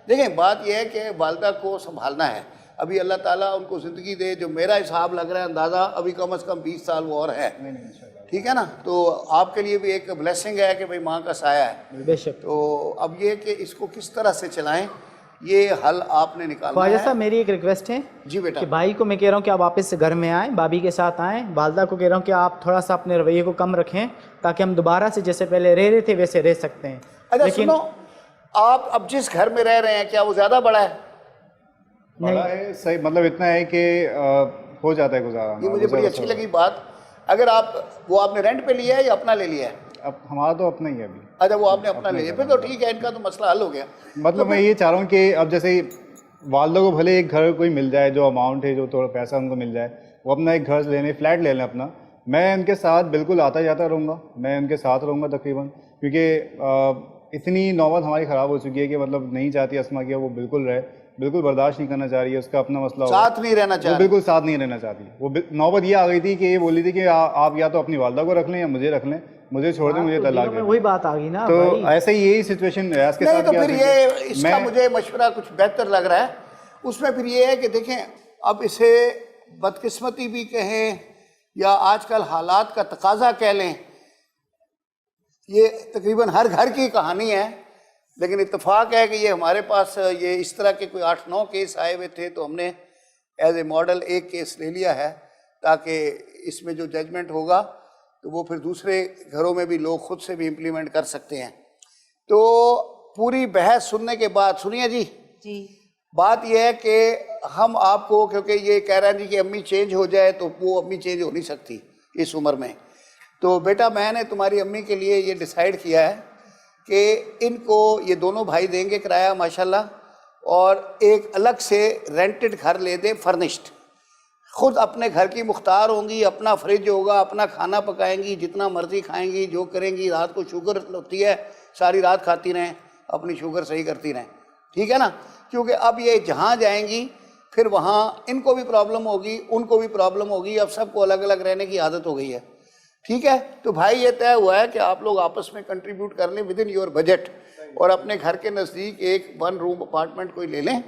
دیکھیں بات یہ ہے کہ والدہ کو سنبھالنا ہے. ابھی اللہ تعالیٰ ان کو زندگی دے, جو میرا حساب لگ رہا ہے اندازہ ابھی کم از کم 20 سال وہ اور ہے, ٹھیک ہے نا. تو آپ کے لیے بھی ایک بلیسنگ ہے کہ بھئی ماں کا سایہ ہے. بے شک. تو اب یہ کہ اس کو کس طرح سے چلائیں, یہ حل آپ نے نکالنا خواجہ ہے. صاحب میری ایک ریکویسٹ ہے جی بیٹا. کہ بھائی کو میں کہہ رہا ہوں کہ آپ واپس سے گھر میں آئیں, بھابھی کے ساتھ آئیں. والدہ کو کہہ رہا ہوں کہ آپ تھوڑا سا اپنے رویے کو کم رکھیں تاکہ ہم دوبارہ سے جیسے پہلے رہ رہے تھے ویسے رہ سکتے ہیں. اچھا سنو, آپ اب جس گھر میں رہ رہے ہیں کیا وہ زیادہ بڑا ہے؟ بڑا ہے صحیح, مطلب اتنا ہے کہ ہو جاتا ہے گزارا. یہ مجھے بڑی اچھی لگی بات. اگر آپ نے رینٹ پہ لیا ہے یا اپنا لے لیا ہے؟ اب ہمارا تو اپنا ہی ہے ابھی. اچھا وہ آپ نے اپنا لے لیا, پھر تو ٹھیک ہے, ان کا تو مسئلہ حل ہو گیا. مطلب میں یہ چاہ رہا ہوں کہ اب جیسے والدہ کو بھلے ایک گھر کوئی مل جائے, جو اماؤنٹ ہے, جو تھوڑا پیسہ ان کو مل جائے, وہ اپنا ایک گھر لے لیں, فلیٹ لے لیں اپنا. میں ان کے ساتھ بالکل آتا جاتا رہوں گا, میں ان کے ساتھ رہوں گا تقریباً, کیونکہ اتنی نوبت ہماری خراب ہو چکی ہے کہ مطلب نہیں چاہتی اسما کہ وہ بالکل رہے, بالکل برداشت نہیں کرنا چاہ رہی ہے, اس کا اپنا مسئلہ ہوگا, ساتھ نہیں رہنا چاہ رہی, بالکل ساتھ نہیں رہنا چاہتی. وہ نوبت یہ آ گئی تھی کہ یہ بولی تھی کہ آپ یا تو اپنی والدہ کو رکھ لیں یا مجھے رکھ لیں, مجھے چھوڑ دیں, مجھے طلاق دے دیں. وہی بات آ گئی نا. تو ایسے ہی یہی سچویشن ریاض کے ساتھ. نہیں تو پھر یہ اس کا مجھے مشورہ کچھ بہتر لگ رہا ہے. اس میں پھر یہ ہے کہ دیکھیں, اب اسے بدقسمتی بھی کہیں یا آج کل حالات کا تقاضا کہہ لیں, یہ تقریباً ہر گھر کی کہانی ہے. لیکن اتفاق ہے کہ یہ ہمارے پاس یہ اس طرح کے کوئی 8-9 کیس آئے ہوئے تھے, تو ہم نے ایز اے ماڈل ایک کیس لے لیا ہے تاکہ اس میں جو ججمنٹ ہوگا تو وہ پھر دوسرے گھروں میں بھی لوگ خود سے بھی امپلیمنٹ کر سکتے ہیں. تو پوری بحث سننے کے بعد سنیے جی, بات یہ ہے کہ ہم آپ کو, کیونکہ یہ کہہ رہے ہیں جی کہ امی چینج ہو جائے, تو وہ امی چینج ہو نہیں سکتی اس عمر میں. تو بیٹا میں نے تمہاری امی کے لیے یہ ڈیسائیڈ کیا ہے کہ ان کو یہ دونوں بھائی دیں گے کرایہ ماشاءاللہ, اور ایک الگ سے رینٹڈ گھر لے دیں فرنشڈ. خود اپنے گھر کی مختار ہوں گی, اپنا فریج ہوگا, اپنا کھانا پکائیں گی, جتنا مرضی کھائیں گی, جو کریں گی. رات کو شوگر ہوتی ہے, ساری رات کھاتی رہیں, اپنی شوگر صحیح کرتی رہیں, ٹھیک ہے نا. کیونکہ اب یہ جہاں جائیں گی پھر وہاں ان کو بھی پرابلم ہوگی, ان کو بھی پرابلم ہوگی, اب سب کو الگ الگ رہنے کی عادت ہو گئی ہے, ٹھیک ہے. تو بھائی یہ طے ہوا ہے کہ آپ لوگ آپس میں کنٹریبیوٹ کر لیں ود ان یور بجٹ, اور اپنے گھر کے نزدیک ایک 1 روم اپارٹمنٹ کوئی لے لیں,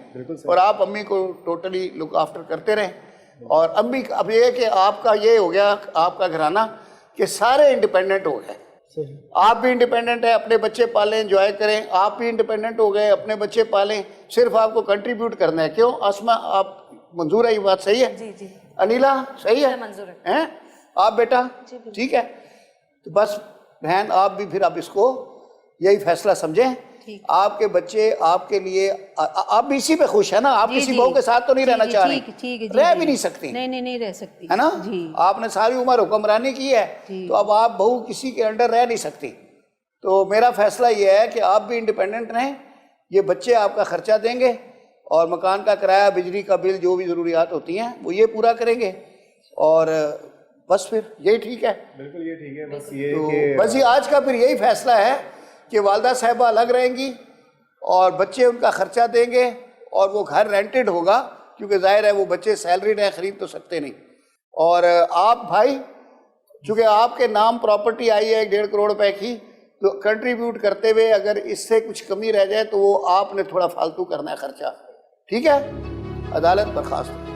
اور آپ امی کو ٹوٹلی لک آفٹر کرتے رہیں. اور امی اب یہ کہ آپ کا یہ ہو گیا, آپ کا گھرانہ کہ سارے انڈیپینڈنٹ ہو گئے. آپ بھی انڈیپینڈنٹ ہیں, اپنے بچے پالیں, انجوائے کریں. آپ بھی انڈیپینڈنٹ ہو گئے, اپنے بچے پالیں, صرف آپ کو کنٹریبیوٹ کرنا ہے. کیوں اسما, آپ منظور ہے یہ بات, صحیح ہے؟ جی. انیلا صحیح ہے؟ منظور ہے. آپ بیٹا ٹھیک ہے. تو بس بہن آپ بھی پھر آپ اس کو یہی فیصلہ سمجھیں. آپ کے بچے آپ کے لیے, آپ بھی اسی پہ خوش ہے نا, آپ کسی بہو کے ساتھ تو نہیں رہنا چاہ رہی, رہ بھی نہیں سکتی, نہیں رہ سکتی ہے نا. آپ نے ساری عمر حکمرانی کی ہے, تو اب آپ بہو کسی کے انڈر رہ نہیں سکتی. تو میرا فیصلہ یہ ہے کہ آپ بھی انڈیپینڈنٹ رہیں, یہ بچے آپ کا خرچہ دیں گے, اور مکان کا کرایہ, بجلی کا بل, جو بھی ضروریات ہوتی ہیں وہ یہ پورا کریں گے, اور بس پھر یہی ٹھیک ہے. بالکل یہ ٹھیک ہے. بس یہ بس یہ آج کا پھر یہی فیصلہ ہے کہ والدہ صاحبہ الگ رہیں گی, اور بچے ان کا خرچہ دیں گے, اور وہ گھر رینٹڈ ہوگا, کیونکہ ظاہر ہے وہ بچے سیلری نہیں خرید تو سکتے نہیں. اور آپ بھائی, چونکہ آپ کے نام پراپرٹی آئی ہے 1.5 کروڑ روپے کی, تو کنٹریبیوٹ کرتے ہوئے اگر اس سے کچھ کمی رہ جائے تو وہ آپ نے تھوڑا فالتو کرنا ہے خرچہ, ٹھیک ہے. عدالت برخاست.